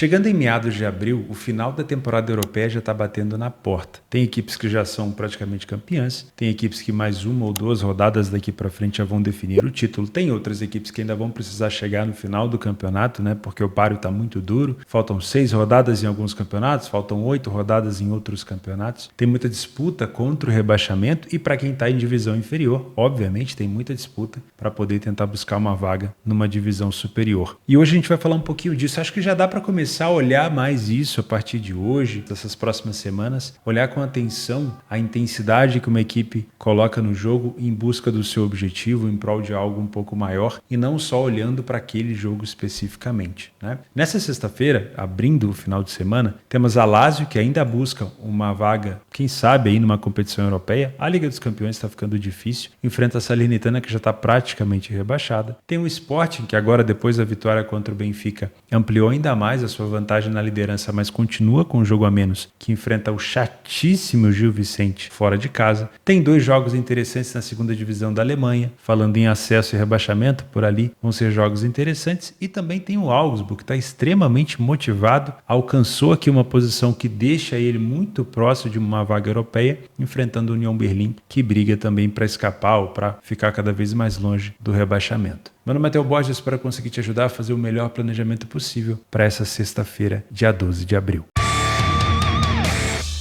Chegando em meados de abril, o final da temporada europeia já está batendo na porta. Tem equipes que já são praticamente campeãs, tem equipes que mais uma ou duas rodadas daqui para frente já vão definir o título, tem outras equipes que ainda vão precisar chegar no final do campeonato, né? Porque o páreo está muito duro, faltam 6 rodadas em alguns campeonatos, faltam 8 rodadas em outros campeonatos, tem muita disputa contra o rebaixamento e para quem está em divisão inferior, obviamente tem muita disputa para poder tentar buscar uma vaga numa divisão superior. E hoje a gente vai falar um pouquinho disso, acho que já dá para começar a olhar mais isso a partir de hoje, dessas próximas semanas, olhar com atenção a intensidade que uma equipe coloca no jogo em busca do seu objetivo, em prol de algo um pouco maior e não só olhando para aquele jogo especificamente, né? Nessa sexta-feira, abrindo o final de semana, temos a Lazio, que ainda busca uma vaga, quem sabe aí numa competição europeia. A Liga dos Campeões está ficando difícil, enfrenta a Salernitana, que já está praticamente rebaixada. Tem o Sporting, que agora depois da vitória contra o Benfica ampliou ainda mais a sua vantagem na liderança, mas continua com um jogo a menos, que enfrenta o chatíssimo Gil Vicente fora de casa. Tem 2 jogos interessantes na segunda divisão da Alemanha, falando em acesso e rebaixamento, por ali vão ser jogos interessantes. E também tem o Augsburg, que está extremamente motivado, alcançou aqui uma posição que deixa ele muito próximo de uma vaga europeia, enfrentando a União Berlim, que briga também para escapar ou para ficar cada vez mais longe do rebaixamento. Meu nome é Matheus Borges, para conseguir te ajudar a fazer o melhor planejamento possível para essa sexta-feira, dia 12 de abril.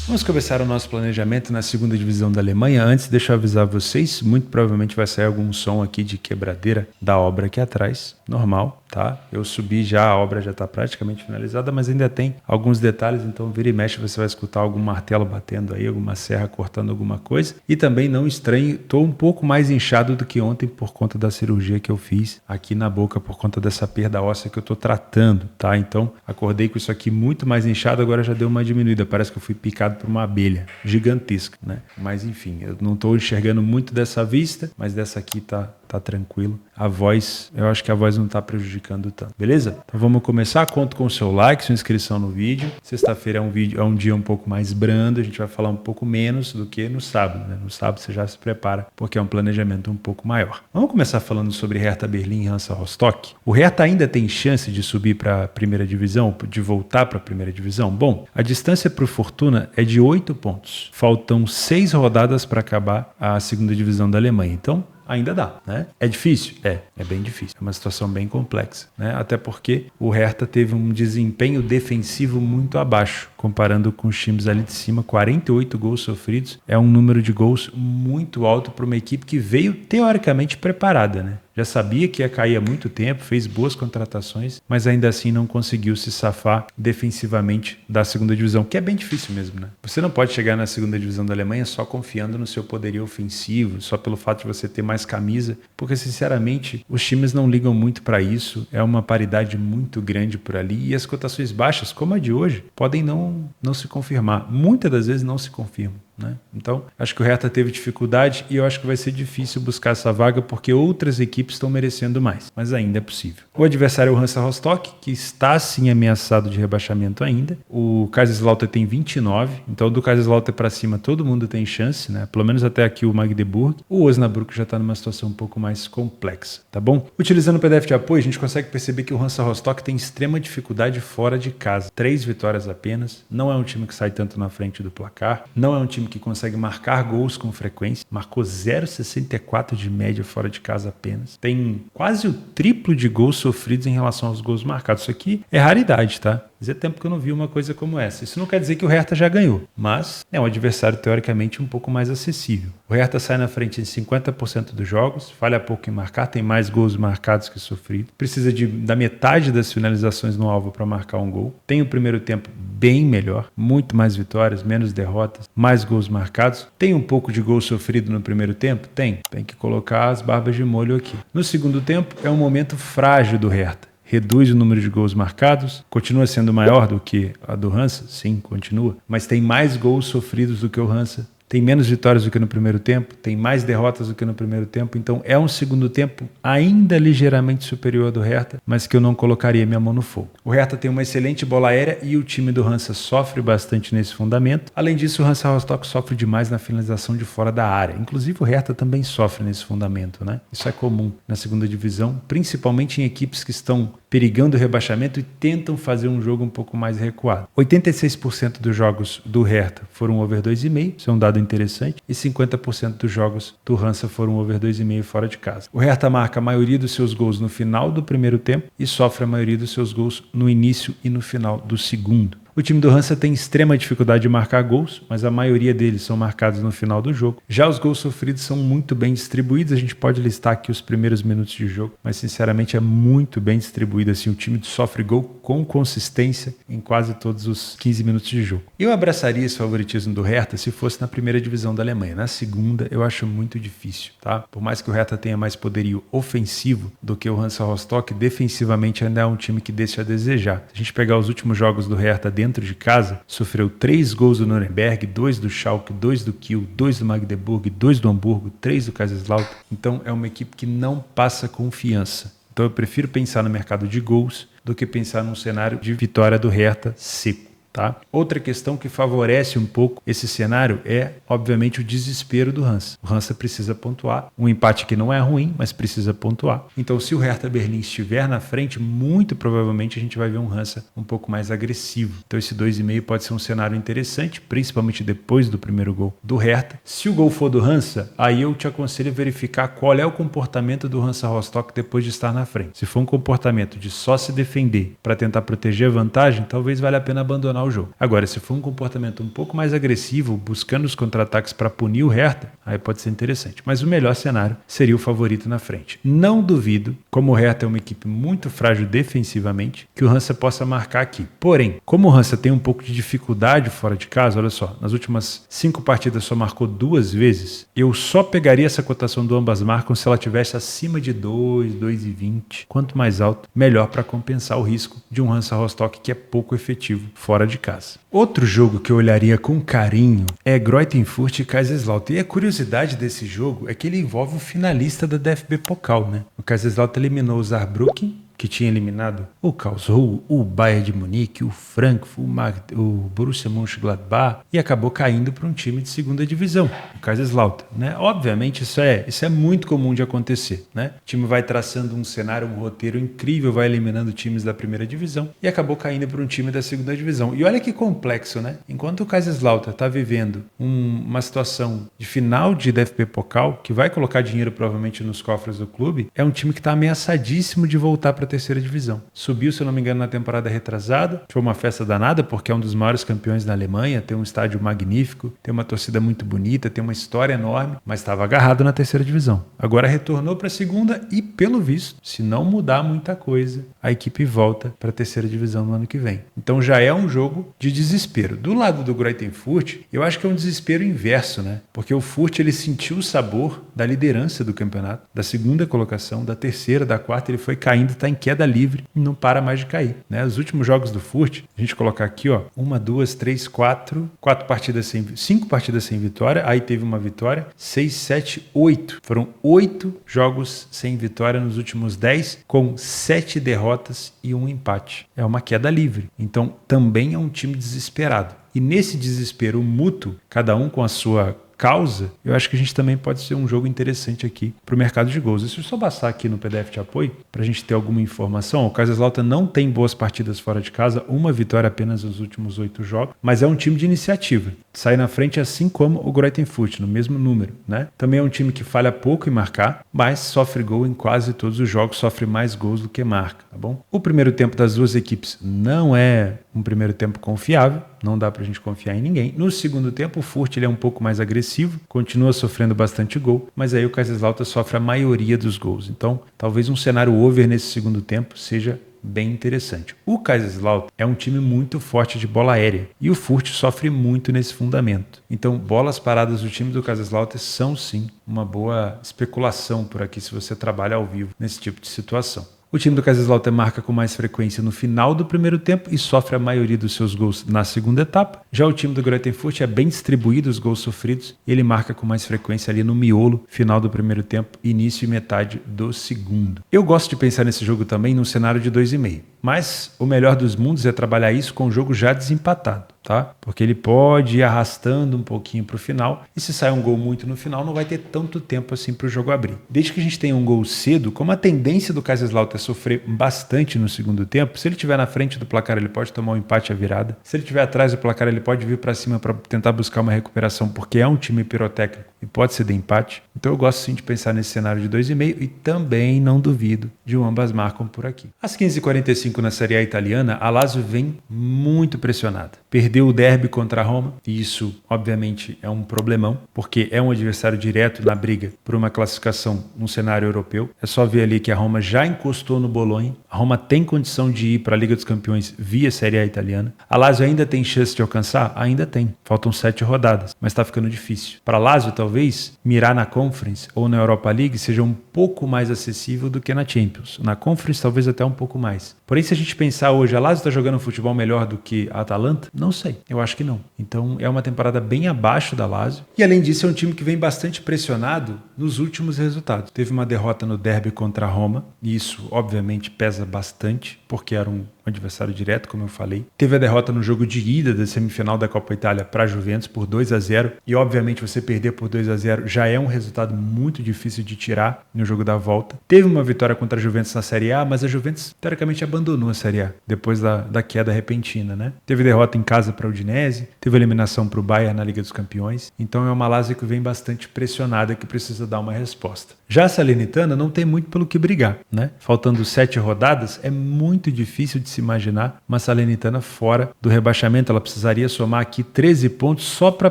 Vamos começar o nosso planejamento na segunda divisão da Alemanha. Antes, deixa eu avisar vocês, muito provavelmente vai sair algum som aqui de quebradeira da obra aqui atrás, normal, tá? Eu subi já, a obra já está praticamente finalizada, mas ainda tem alguns detalhes, então vira e mexe você vai escutar algum martelo batendo aí, alguma serra cortando alguma coisa. E também não estranhe, estou um pouco mais inchado do que ontem por conta da cirurgia que eu fiz aqui na boca, por conta dessa perda óssea que eu estou tratando, tá? Então, acordei com isso aqui muito mais inchado, agora já deu uma diminuída, parece que eu fui picado por uma abelha gigantesca, né? Mas enfim, eu não estou enxergando muito dessa vista, mas dessa aqui tá tranquilo. A voz, eu acho que a voz não tá prejudicando tanto, beleza? Então vamos começar, conto com o seu like, sua inscrição no vídeo. Sexta-feira é um dia um pouco mais brando, a gente vai falar um pouco menos do que no sábado, né? No sábado você já se prepara, porque é um planejamento um pouco maior. Vamos começar falando sobre Hertha Berlim e Hansa Rostock. O Hertha ainda tem chance de subir para a primeira divisão, de voltar para a primeira divisão? Bom, a distância para o Fortuna é de 8 pontos. Faltam 6 rodadas para acabar a segunda divisão da Alemanha. Então, ainda dá, né? É difícil? É bem difícil. É uma situação bem complexa, né? Até porque o Hertha teve um desempenho defensivo muito abaixo, comparando com os times ali de cima. 48 gols sofridos é um número de gols muito alto para uma equipe que veio teoricamente preparada, né? Já sabia que ia cair há muito tempo, fez boas contratações, mas ainda assim não conseguiu se safar defensivamente da segunda divisão, que é bem difícil mesmo, né? Você não pode chegar na segunda divisão da Alemanha só confiando no seu poderio ofensivo, só pelo fato de você ter mais camisa, porque sinceramente os times não ligam muito para isso, é uma paridade muito grande por ali e as cotações baixas, como a de hoje, podem não se confirmar. Muitas das vezes não se confirmam, né? Então, acho que o Hertha teve dificuldade e eu acho que vai ser difícil buscar essa vaga porque outras equipes estão merecendo mais, mas ainda é possível. O adversário é o Hansa Rostock, que está sim ameaçado de rebaixamento ainda. O Kaiserslautern tem 29, então do Kaiserslautern para cima todo mundo tem chance, né? Pelo menos até aqui o Magdeburg. O Osnabrück já está numa situação um pouco mais complexa, tá bom? Utilizando o PDF de apoio, a gente consegue perceber que o Hansa Rostock tem extrema dificuldade fora de casa. 3 vitórias apenas, não é um time que sai tanto na frente do placar, não é um time que consegue marcar gols com frequência, marcou 0,64 de média fora de casa apenas, tem quase o triplo de gols sofridos em relação aos gols marcados. Isso aqui é raridade, tá? Fazia tempo que eu não vi uma coisa como essa. Isso não quer dizer que o Hertha já ganhou, mas é um adversário teoricamente um pouco mais acessível. O Hertha sai na frente em 50% dos jogos, falha pouco em marcar, tem mais gols marcados que sofridos, precisa da metade das finalizações no alvo para marcar um gol, tem o primeiro tempo bem melhor, muito mais vitórias, menos derrotas, mais gols marcados, tem um pouco de gol sofrido no primeiro tempo? Tem que colocar as barbas de molho aqui. No segundo tempo é um momento frágil do Hertha. Reduz o número de gols marcados, continua sendo maior do que a do Hansa? Sim, continua, mas tem mais gols sofridos do que o Hansa. Tem menos vitórias do que no primeiro tempo, tem mais derrotas do que no primeiro tempo, então é um segundo tempo ainda ligeiramente superior ao do Hertha, mas que eu não colocaria minha mão no fogo. O Hertha tem uma excelente bola aérea e o time do Hansa sofre bastante nesse fundamento. Além disso, o Hansa Rostock sofre demais na finalização de fora da área. Inclusive o Hertha também sofre nesse fundamento, né? Isso é comum na segunda divisão, principalmente em equipes que estão perigando o rebaixamento e tentam fazer um jogo um pouco mais recuado. 86% dos jogos do Hertha foram over 2,5, isso é um dado interessante, e 50% dos jogos do Hansa foram over 2,5 fora de casa. O Hertha marca a maioria dos seus gols no final do primeiro tempo e sofre a maioria dos seus gols no início e no final do segundo. O time do Hansa tem extrema dificuldade de marcar gols, mas a maioria deles são marcados no final do jogo. Já os gols sofridos são muito bem distribuídos, a gente pode listar aqui os primeiros minutos de jogo, mas sinceramente é muito bem distribuído. Assim, o time sofre gol com consistência em quase todos os 15 minutos de jogo. Eu abraçaria esse favoritismo do Hertha se fosse na primeira divisão da Alemanha. Na segunda, eu acho muito difícil, tá? Por mais que o Hertha tenha mais poderio ofensivo do que o Hansa Rostock, defensivamente ainda é um time que deixa a desejar. Se a gente pegar os últimos jogos do Hertha dentro de casa, sofreu 3 gols do Nuremberg, 2 do Schalke, 2 do Kiel, 2 do Magdeburg, 2 do Hamburgo, 3 do Kaiserslautern. Então é uma equipe que não passa confiança. Então eu prefiro pensar no mercado de gols do que pensar num cenário de vitória do Hertha seco. Tá? Outra questão que favorece um pouco esse cenário é, obviamente, o desespero do Hansa. O Hansa precisa pontuar. Um empate que não é ruim, mas precisa pontuar. Então, se o Hertha Berlim estiver na frente, muito provavelmente a gente vai ver um Hansa um pouco mais agressivo. Então, esse 2,5 pode ser um cenário interessante, principalmente depois do primeiro gol do Hertha. Se o gol for do Hansa, aí eu te aconselho a verificar qual é o comportamento do Hansa Rostock depois de estar na frente. Se for um comportamento de só se defender para tentar proteger a vantagem, talvez valha a pena abandonar o jogo. Agora, se for um comportamento um pouco mais agressivo, buscando os contra-ataques para punir o Hertha, aí pode ser interessante. Mas o melhor cenário seria o favorito na frente. Não duvido, como o Hertha é uma equipe muito frágil defensivamente, que o Hansa possa marcar aqui. Porém, como o Hansa tem um pouco de dificuldade fora de casa, olha só, nas últimas 5 partidas só marcou 2 vezes, eu só pegaria essa cotação do ambas marcam se ela tivesse acima de 2, 2,20. Quanto mais alto, melhor para compensar o risco de um Hansa Rostock que é pouco efetivo fora de casa. Outro jogo que eu olharia com carinho é Greuther Fürth e Kaiserslautern. E a curiosidade desse jogo é que ele envolve o finalista da DFB Pokal, né? O Kaiserslautern eliminou o Saarbrücken, que tinha eliminado o Karlsruhe, o Bayern de Munique, o Frankfurt, o Borussia Mönchengladbach, e acabou caindo para um time de segunda divisão, o Kaiserslautern, né? Obviamente isso é muito comum de acontecer, né? O time vai traçando um cenário, um roteiro incrível, vai eliminando times da primeira divisão e acabou caindo para um time da segunda divisão. E olha que complexo, né? Enquanto o Kaiserslautern está vivendo uma situação de final de DFB Pokal, que vai colocar dinheiro provavelmente nos cofres do clube, é um time que está ameaçadíssimo de voltar para terceira divisão. Subiu, se eu não me engano, na temporada retrasada. Foi uma festa danada, porque é um dos maiores campeões da Alemanha, tem um estádio magnífico, tem uma torcida muito bonita, tem uma história enorme, mas estava agarrado na terceira divisão. Agora retornou para a segunda e, pelo visto, se não mudar muita coisa, a equipe volta para a terceira divisão no ano que vem. Então já é um jogo de desespero. Do lado do Greuther Fürth, eu acho que é um desespero inverso, né? Porque o Fürth, ele sentiu o sabor da liderança do campeonato, da segunda colocação, da terceira, da quarta, ele foi caindo, está em queda livre e não para mais de cair, né? Os últimos jogos do Fürth, a gente colocar aqui, ó, 1, 2, 3, 4 partidas sem, 5 partidas sem vitória, aí teve uma vitória, 6, 7, 8. Foram 8 jogos sem vitória nos últimos 10, com 7 derrotas e 1 empate. É uma queda livre. Então, também é um time desesperado. E nesse desespero mútuo, cada um com a sua causa, eu acho que a gente também pode ser um jogo interessante aqui para o mercado de gols. Deixa eu só passar aqui no PDF de apoio para a gente ter alguma informação. O Kaiserslautern não tem boas partidas fora de casa, uma vitória apenas nos últimos 8 jogos, mas é um time de iniciativa. Sai na frente assim como o Greuther Fürth, no mesmo número, né? Também é um time que falha pouco em marcar, mas sofre gol em quase todos os jogos, sofre mais gols do que marca, tá bom? O primeiro tempo das duas equipes não é um primeiro tempo confiável, não dá pra gente confiar em ninguém. No segundo tempo, o Fürth ele é um pouco mais agressivo, continua sofrendo bastante gol, mas aí o Kaiserslautern sofre a maioria dos gols. Então, talvez um cenário over nesse segundo tempo seja bem interessante. O Kaiserslautern é um time muito forte de bola aérea e o Fürth sofre muito nesse fundamento. Então, bolas paradas do time do Kaiserslautern são sim uma boa especulação por aqui se você trabalha ao vivo nesse tipo de situação. O time do Kaiserslautern marca com mais frequência no final do primeiro tempo e sofre a maioria dos seus gols na segunda etapa. Já o time do Greuther Fürth é bem distribuído os gols sofridos e ele marca com mais frequência ali no miolo, final do primeiro tempo, início e metade do segundo. Eu gosto de pensar nesse jogo também num cenário de 2,5. mas o melhor dos mundos é trabalhar isso com o jogo já desempatado, tá? Porque ele pode ir arrastando um pouquinho para o final, e se sair um gol muito no final, não vai ter tanto tempo assim para o jogo abrir. Desde que a gente tenha um gol cedo, como a tendência do Kaiserslautern é sofrer bastante no segundo tempo, se ele estiver na frente do placar, ele pode tomar um empate à virada. Se ele estiver atrás do placar, ele pode vir para cima para tentar buscar uma recuperação, porque é um time pirotécnico e pode ser de empate. Então eu gosto sim de pensar nesse cenário de 2,5 e também não duvido de ambas marcam por aqui. Às 15h45 na Série A italiana, a Lazio vem muito pressionada. Perdeu o derby contra a Roma, e isso obviamente é um problemão, porque é um adversário direto na briga por uma classificação no cenário europeu. É só ver ali que a Roma já encostou no Bolonha, a Roma tem condição de ir para a Liga dos Campeões via Série A italiana. A Lazio ainda tem chance de alcançar? Ainda tem. Faltam 7 rodadas, mas está ficando difícil. Para a Lazio, talvez, mirar na Conference ou na Europa League seja um pouco mais acessível do que na Champions. Na Conference, talvez até um pouco mais. Porém, se a gente pensar hoje, a Lazio está jogando um futebol melhor do que a Atalanta? Não sei. Eu acho que não. Então, é uma temporada bem abaixo da Lazio. E, além disso, é um time que vem bastante pressionado nos últimos resultados. Teve uma derrota no derby contra a Roma, e isso, obviamente, pesa bastante, porque era um adversário direto, como eu falei. Teve a derrota no jogo de ida da semifinal da Copa Itália para a Juventus por 2-0, e obviamente você perder por 2-0 já é um resultado muito difícil de tirar no jogo da volta. Teve uma vitória contra a Juventus na Série A, mas a Juventus teoricamente abandonou a Série A depois da queda repentina, né? Teve derrota em casa para o Udinese, teve eliminação para o Bayern na Liga dos Campeões, então é uma Lazio que vem bastante pressionada, que precisa dar uma resposta. Já a Salernitana não tem muito pelo que brigar, né? Faltando 7 rodadas, é muito difícil de se imaginar uma Salernitana fora do rebaixamento. Ela precisaria somar aqui 13 pontos só para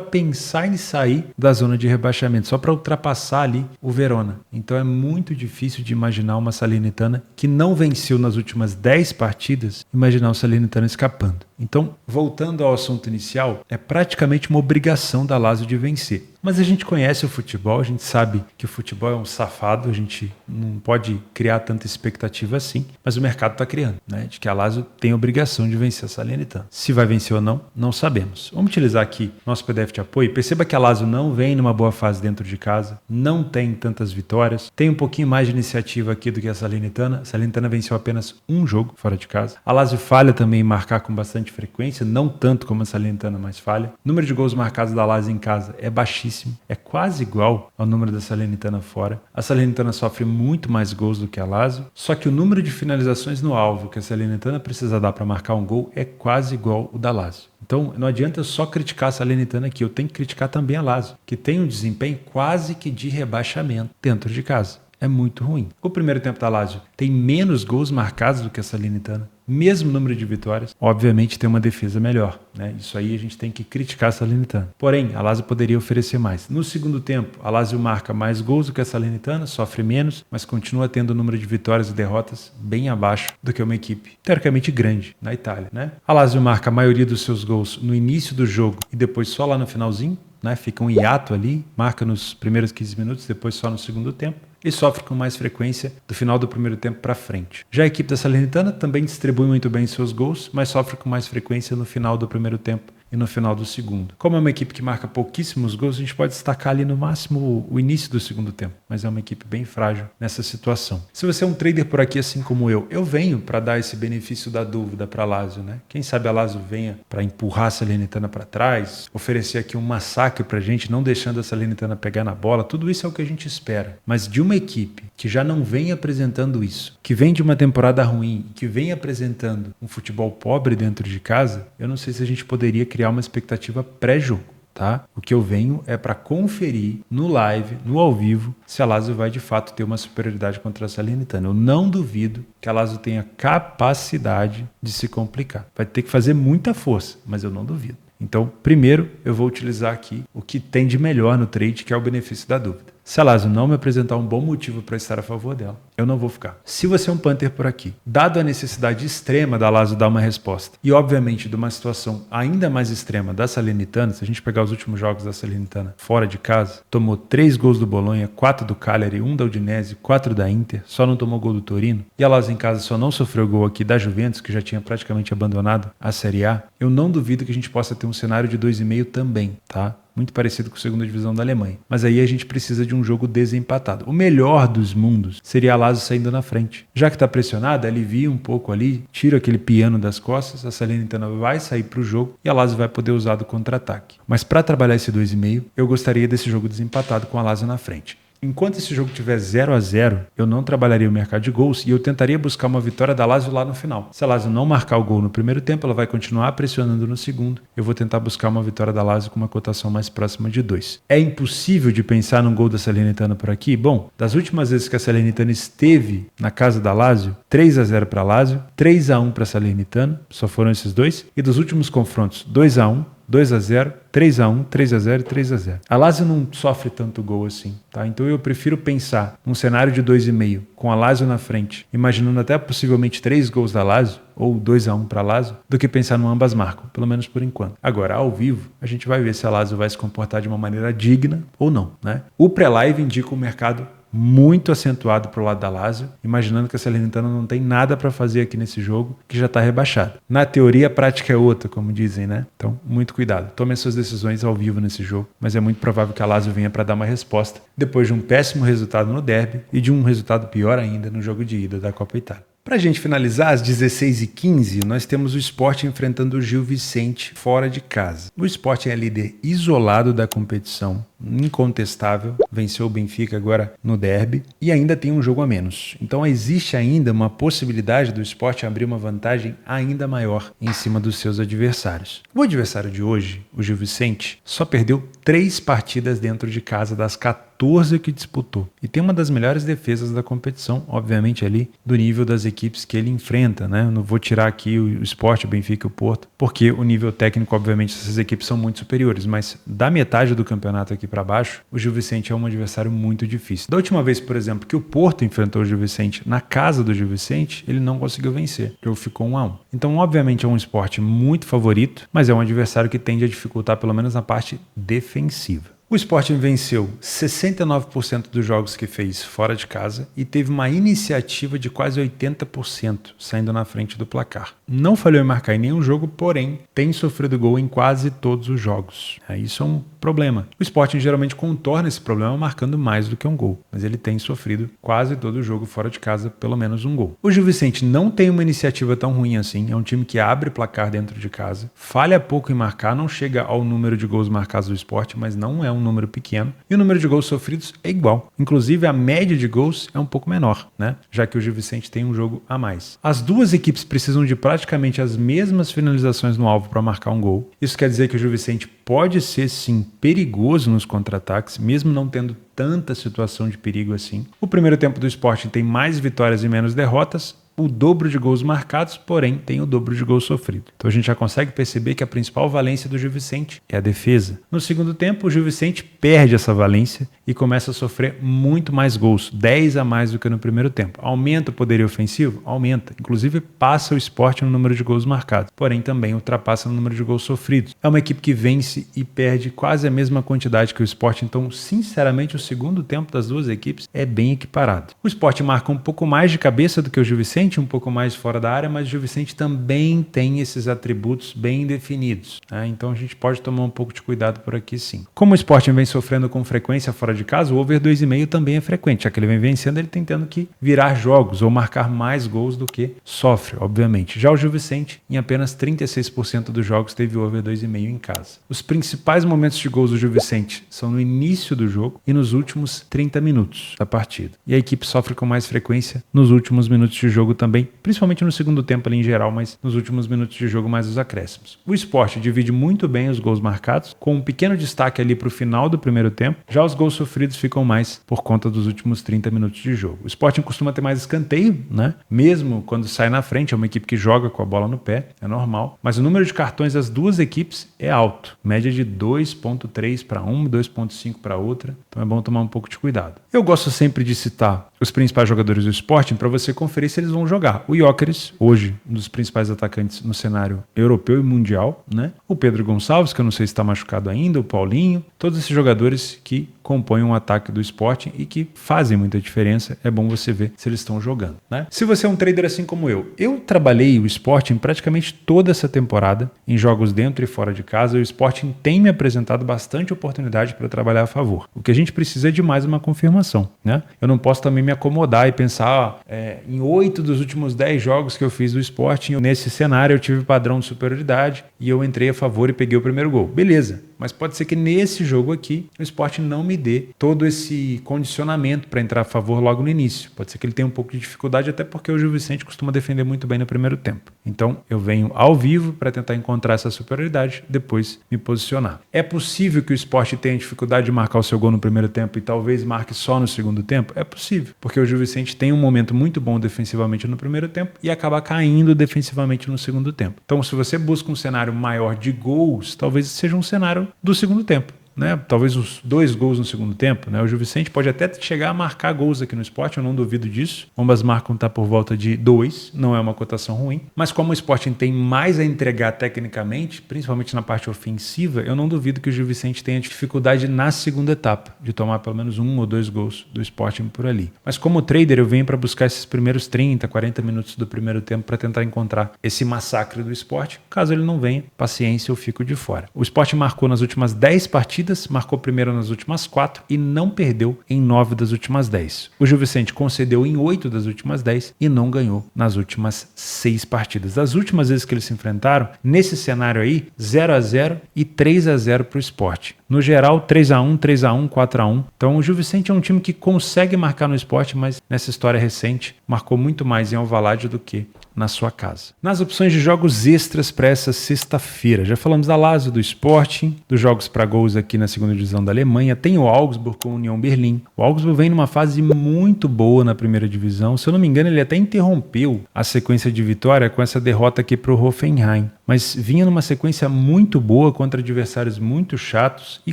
pensar em sair da zona de rebaixamento, só para ultrapassar ali o Verona. Então é muito difícil de imaginar uma Salernitana que não venceu nas últimas 10 partidas, imaginar o Salernitana escapando. Então, voltando ao assunto inicial, é praticamente uma obrigação da Lazio de vencer. Mas a gente conhece o futebol, a gente sabe que o futebol é um safado, a gente não pode criar tanta expectativa assim, mas o mercado está criando, né? De que a Lazio tem a obrigação de vencer a Salernitana. Se vai vencer ou não, não sabemos. Vamos utilizar aqui nosso PDF de apoio. Perceba que a Lazio não vem numa boa fase dentro de casa, não tem tantas vitórias, tem um pouquinho mais de iniciativa aqui do que a Salernitana. A Salernitana venceu apenas um jogo fora de casa. A Lazio falha também em marcar com bastante frequência, não tanto como a Salernitana, mas falha. O número de gols marcados da Lazio em casa é baixíssimo. É quase igual ao número da Salernitana fora. A Salernitana sofre muito mais gols do que a Lazio, só que o número de finalizações no alvo que a Salernitana precisa dar para marcar um gol é quase igual ao da Lazio. Então não adianta eu só criticar a Salernitana aqui, eu tenho que criticar também a Lazio, que tem um desempenho quase que de rebaixamento dentro de casa. É muito ruim. O primeiro tempo da Lazio tem menos gols marcados do que a Salernitana, mesmo número de vitórias. Obviamente tem uma defesa melhor, né? Isso aí a gente tem que criticar a Salernitana. Porém, a Lazio poderia oferecer mais. No segundo tempo, a Lazio marca mais gols do que a Salernitana, sofre menos, mas continua tendo o número de vitórias e derrotas bem abaixo do que uma equipe teoricamente grande na Itália, né? A Lazio marca a maioria dos seus gols no início do jogo e depois só lá no finalzinho, né? Fica um hiato ali, marca nos primeiros 15 minutos, depois só no segundo tempo. E sofre com mais frequência do final do primeiro tempo para frente. Já a equipe da Salernitana também distribui muito bem seus gols, mas sofre com mais frequência no final do primeiro tempo e no final do segundo. Como é uma equipe que marca pouquíssimos gols, a gente pode destacar ali no máximo o início do segundo tempo, mas é uma equipe bem frágil nessa situação. Se você é um trader por aqui assim como eu venho para dar esse benefício da dúvida para a Lazio, né? Quem sabe a Lazio venha para empurrar a Salernitana para trás, oferecer aqui um massacre para a gente, não deixando a Salernitana pegar na bola, tudo isso é o que a gente espera. Mas de uma equipe que já não vem apresentando isso, que vem de uma temporada ruim, que vem apresentando um futebol pobre dentro de casa, eu não sei se a gente poderia criar uma expectativa pré-jogo, tá? O que eu venho é para conferir no live, no ao vivo, se a Lazio vai de fato ter uma superioridade contra a Salernitana. Eu não duvido que a Lazio tenha capacidade de se complicar. Vai ter que fazer muita força, mas eu não duvido. Então, primeiro, eu vou utilizar aqui o que tem de melhor no trade, que é o benefício da dúvida. Se a Lazio não me apresentar um bom motivo para estar a favor dela, eu não vou ficar. Se você é um Panther por aqui, dado a necessidade extrema da Lazio dar uma resposta, e obviamente de uma situação ainda mais extrema da Salernitana, se a gente pegar os últimos jogos da Salernitana fora de casa, tomou 3 gols do Bolonha, 4 do Cagliari, 1 da Udinese, 4 da Inter, só não tomou gol do Torino, e a Lazio em casa só não sofreu gol aqui da Juventus, que já tinha praticamente abandonado a Série A, eu não duvido que a gente possa ter um cenário de 2,5 também, tá? muito parecido com a segunda divisão da Alemanha. Mas aí a gente precisa de um jogo desempatado. O melhor dos mundos seria a Lazio saindo na frente. Já que está pressionada, alivia um pouco ali, tira aquele piano das costas, a Salernitana vai sair para o jogo e a Lazio vai poder usar do contra-ataque. Mas para trabalhar esse 2,5, eu gostaria desse jogo desempatado com a Lazio na frente. Enquanto esse jogo tiver 0-0, eu não trabalharia o mercado de gols e eu tentaria buscar uma vitória da Lazio lá no final. Se a Lazio não marcar o gol no primeiro tempo, ela vai continuar pressionando no segundo. Eu vou tentar buscar uma vitória da Lazio com uma cotação mais próxima de 2. É impossível de pensar num gol da Salernitana por aqui? Bom, das últimas vezes que a Salernitana esteve na casa da Lazio, 3-0 para a Lazio, 3-1 para a Salernitana, só foram esses dois. E dos últimos confrontos, 2-1, 2-0, 3-1, 3-0 e 3-0. A Lazio não sofre tanto gol assim, tá? Então eu prefiro pensar num cenário de 2,5 com a Lazio na frente, imaginando até possivelmente 3 gols da Lazio, ou 2-1 para a Lazio, do que pensar no ambas marcam, pelo menos por enquanto. Agora, ao vivo, a gente vai ver se a Lazio vai se comportar de uma maneira digna ou não, né? O pré-live indica o mercado muito acentuado para o lado da Lazio, imaginando que a Salernitana não tem nada para fazer aqui nesse jogo, que já está rebaixado. Na teoria, a prática é outra, como dizem, né? Então, muito cuidado. Tome as suas decisões ao vivo nesse jogo, mas é muito provável que a Lazio venha para dar uma resposta depois de um péssimo resultado no derby e de um resultado pior ainda no jogo de ida da Copa Itália. Para a gente finalizar, às 16h15, nós temos o Sport enfrentando o Gil Vicente fora de casa. O Sport é líder isolado da competição, incontestável, venceu o Benfica agora no derby e ainda tem um jogo a menos. Então existe ainda uma possibilidade do Sport abrir uma vantagem ainda maior em cima dos seus adversários. O adversário de hoje, o Gil Vicente, só perdeu 3 partidas dentro de casa das 14 que disputou. E tem uma das melhores defesas da competição, obviamente ali do nível das equipes que ele enfrenta, né? Eu não vou tirar aqui o Sport, o Benfica e o Porto, porque o nível técnico, obviamente, essas equipes são muito superiores, mas da metade do campeonato aqui para baixo, o Gil Vicente é um adversário muito difícil. Da última vez, por exemplo, que o Porto enfrentou o Gil Vicente na casa do Gil Vicente, ele não conseguiu vencer. O jogo ficou 1-1. Então, obviamente, é um Sport muito favorito, mas é um adversário que tende a dificultar pelo menos na parte defensiva. O Sporting venceu 69% dos jogos que fez fora de casa e teve uma iniciativa de quase 80%, saindo na frente do placar. Não falhou em marcar em nenhum jogo, porém tem sofrido gol em quase todos os jogos. Isso é um problema. O Sporting geralmente contorna esse problema marcando mais do que um gol, mas ele tem sofrido quase todo jogo fora de casa pelo menos um gol. O Gil Vicente não tem uma iniciativa tão ruim assim, é um time que abre placar dentro de casa, falha pouco em marcar, não chega ao número de gols marcados do Sport, mas não é um número pequeno, e o número de gols sofridos é igual. Inclusive, a média de gols é um pouco menor, né? Já que o Gil Vicente tem um jogo a mais. As duas equipes precisam de praticamente as mesmas finalizações no alvo para marcar um gol. Isso quer dizer que o Gil Vicente pode ser, sim, perigoso nos contra-ataques, mesmo não tendo tanta situação de perigo assim. O primeiro tempo do Sporting tem mais vitórias e menos derrotas, o dobro de gols marcados, porém tem o dobro de gols sofridos. Então a gente já consegue perceber que a principal valência do Gil Vicente é a defesa. No segundo tempo, o Gil Vicente perde essa valência e começa a sofrer muito mais gols, 10 a mais do que no primeiro tempo. Aumenta o poderio ofensivo? Aumenta. Inclusive passa o Sport no número de gols marcados, porém também ultrapassa no número de gols sofridos. É uma equipe que vence e perde quase a mesma quantidade que o Sport, então sinceramente o segundo tempo das duas equipes é bem equiparado. O Sport marca um pouco mais de cabeça do que o Gil Vicente, um pouco mais fora da área, mas o Gil Vicente também tem esses atributos bem definidos, né? Então a gente pode tomar um pouco de cuidado por aqui sim. Como o Sporting vem sofrendo com frequência fora de casa, o over 2,5 também é frequente, já que ele vem vencendo, ele tem tendo que virar jogos ou marcar mais gols do que sofre, obviamente. Já o Gil Vicente, em apenas 36% dos jogos, teve over 2,5 em casa. Os principais momentos de gols do Gil Vicente são no início do jogo e nos últimos 30 minutos da partida. E a equipe sofre com mais frequência nos últimos minutos de jogo também, principalmente no segundo tempo ali em geral, mas nos últimos minutos de jogo mais os acréscimos. O Sport divide muito bem os gols marcados, com um pequeno destaque ali para o final do primeiro tempo, já os gols sofridos ficam mais por conta dos últimos 30 minutos de jogo. O Sporting costuma ter mais escanteio, né? Mesmo quando sai na frente, é uma equipe que joga com a bola no pé, é normal, mas o número de cartões das duas equipes é alto, média de 2,3 para uma, 2,5 para outra, então é bom tomar um pouco de cuidado. Eu gosto sempre de citar os principais jogadores do Sporting para você conferir se eles vão jogar. O Gyökeres, hoje, um dos principais atacantes no cenário europeu e mundial, né? O Pedro Gonçalves, que eu não sei se está machucado ainda, o Paulinho, todos esses jogadores que compõem um ataque do Sporting e que fazem muita diferença. É bom você ver se eles estão jogando, né? Se você é um trader assim como eu trabalhei o Sporting praticamente toda essa temporada em jogos dentro e fora de casa. O Sporting tem me apresentado bastante oportunidade para trabalhar a favor. O que a gente precisa é de mais uma confirmação, né? Eu não posso também me acomodar e pensar, em 8 dos últimos 10 jogos que eu fiz do Sporting, nesse cenário eu tive padrão de superioridade e eu entrei a favor e peguei o primeiro gol. Beleza, mas pode ser que nesse jogo aqui o Sporting não me dê todo esse condicionamento para entrar a favor logo no início. Pode ser que ele tenha um pouco de dificuldade, até porque o Gil Vicente costuma defender muito bem no primeiro tempo. Então eu venho ao vivo para tentar encontrar essa superioridade, depois me posicionar. É possível que o Sport tenha dificuldade de marcar o seu gol no primeiro tempo e talvez marque só no segundo tempo? É possível, porque o Gil Vicente tem um momento muito bom defensivamente no primeiro tempo e acaba caindo defensivamente no segundo tempo. Então, se você busca um cenário maior de gols, talvez seja um cenário do segundo tempo, né? Talvez os 2 gols no segundo tempo, né? O Gil Vicente pode até chegar a marcar gols aqui no Sport, eu não duvido disso. Ambas marcam tá por volta de 2, não é uma cotação ruim. Mas como o Sporting tem mais a entregar tecnicamente, principalmente na parte ofensiva, eu não duvido que o Gil Vicente tenha dificuldade na segunda etapa, de tomar pelo menos 1 ou 2 gols do Sporting por ali. Mas como trader, eu venho para buscar esses primeiros 30, 40 minutos do primeiro tempo para tentar encontrar esse massacre do Sport. Caso ele não venha, paciência, eu fico de fora. O Sport marcou nas últimas 10 partidas, marcou primeiro nas últimas 4 e não perdeu em 9 das últimas 10. O Gil Vicente concedeu em 8 das últimas 10 e não ganhou nas últimas 6 partidas. Das últimas vezes que eles se enfrentaram, nesse cenário aí, 0-0 e 3-0 para o Sport. No geral, 3-1, 3-1, 4-1. Então o Gil Vicente é um time que consegue marcar no Sport, mas nessa história recente, marcou muito mais em Alvalade do que na sua casa. Nas opções de jogos extras para essa sexta-feira, já falamos da Lazio, do Sporting, dos jogos para gols aqui na segunda divisão da Alemanha, tem o Augsburg com a União Berlim. O Augsburg vem numa fase muito boa na primeira divisão, se eu não me engano ele até interrompeu a sequência de vitória com essa derrota aqui para o Hoffenheim, mas vinha numa sequência muito boa contra adversários muito chatos e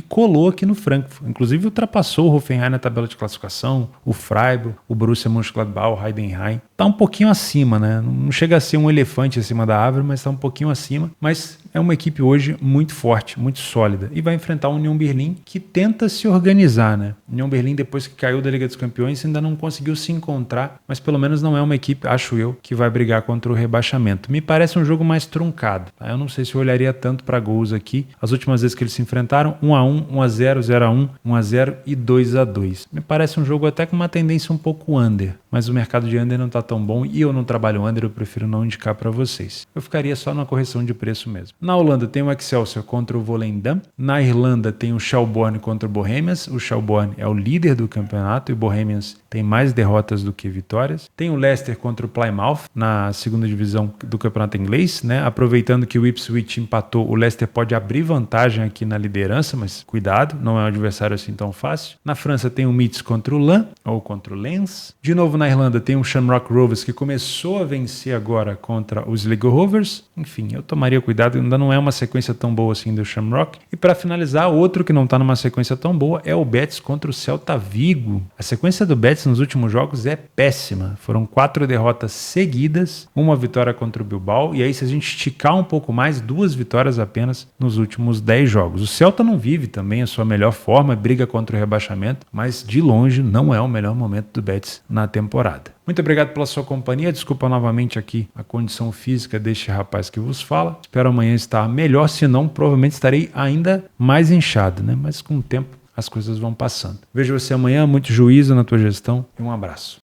colou aqui no Frankfurt, inclusive ultrapassou o Hoffenheim na tabela de classificação, o Freiburg, o Borussia Mönchengladbach, o Heidenheim, tá um pouquinho acima, né? Não chega a ser um elefante acima da árvore, mas está um pouquinho acima. Mas é uma equipe hoje muito forte, muito sólida. E vai enfrentar a União Berlim, que tenta se organizar, né? União Berlim, depois que caiu da Liga dos Campeões, ainda não conseguiu se encontrar. Mas pelo menos não é uma equipe, acho eu, que vai brigar contra o rebaixamento. Me parece um jogo mais truncado. Eu não sei se eu olharia tanto para gols aqui. As últimas vezes que eles se enfrentaram, 1-1, 1-0, 0-1, 1-0 e 2-2. Me parece um jogo até com uma tendência um pouco under. Mas o mercado de under não está tão bom e eu não trabalho under, eu prefiro não indicar para vocês. Eu ficaria só na correção de preço mesmo. Na Holanda tem o Excelsior contra o Volendam. Na Irlanda tem o Shelbourne contra o Bohemians. O Shelbourne é o líder do campeonato e o Bohemians tem mais derrotas do que vitórias. Tem o Leicester contra o Plymouth na segunda divisão do campeonato inglês, né? Aproveitando que o Ipswich empatou, o Leicester pode abrir vantagem aqui na liderança, mas cuidado, não é um adversário assim tão fácil. Na França tem o Metz contra o Lens, ou contra o Lens. De novo na Irlanda tem o Shamrock Rovers, que começou a vencer agora contra os Sligo Rovers. Enfim, eu tomaria cuidado, ainda não é uma sequência tão boa assim do Shamrock. E para finalizar, outro que não está numa sequência tão boa é o Betis contra o Celta Vigo. A sequência do Betis nos últimos jogos é péssima. Foram 4 derrotas seguidas, uma vitória contra o Bilbao, e aí se a gente esticar um pouco mais, 2 vitórias apenas nos últimos 10 jogos. O Celta não vive também a sua melhor forma, briga contra o rebaixamento, mas de longe não é o melhor momento do Betis na temporada. Muito obrigado pela sua companhia, desculpa novamente aqui a condição física deste rapaz que vos fala. Espero amanhã estar melhor, senão provavelmente estarei ainda mais inchado, né? Mas com o tempo as coisas vão passando. Vejo você amanhã, muito juízo na tua gestão e um abraço.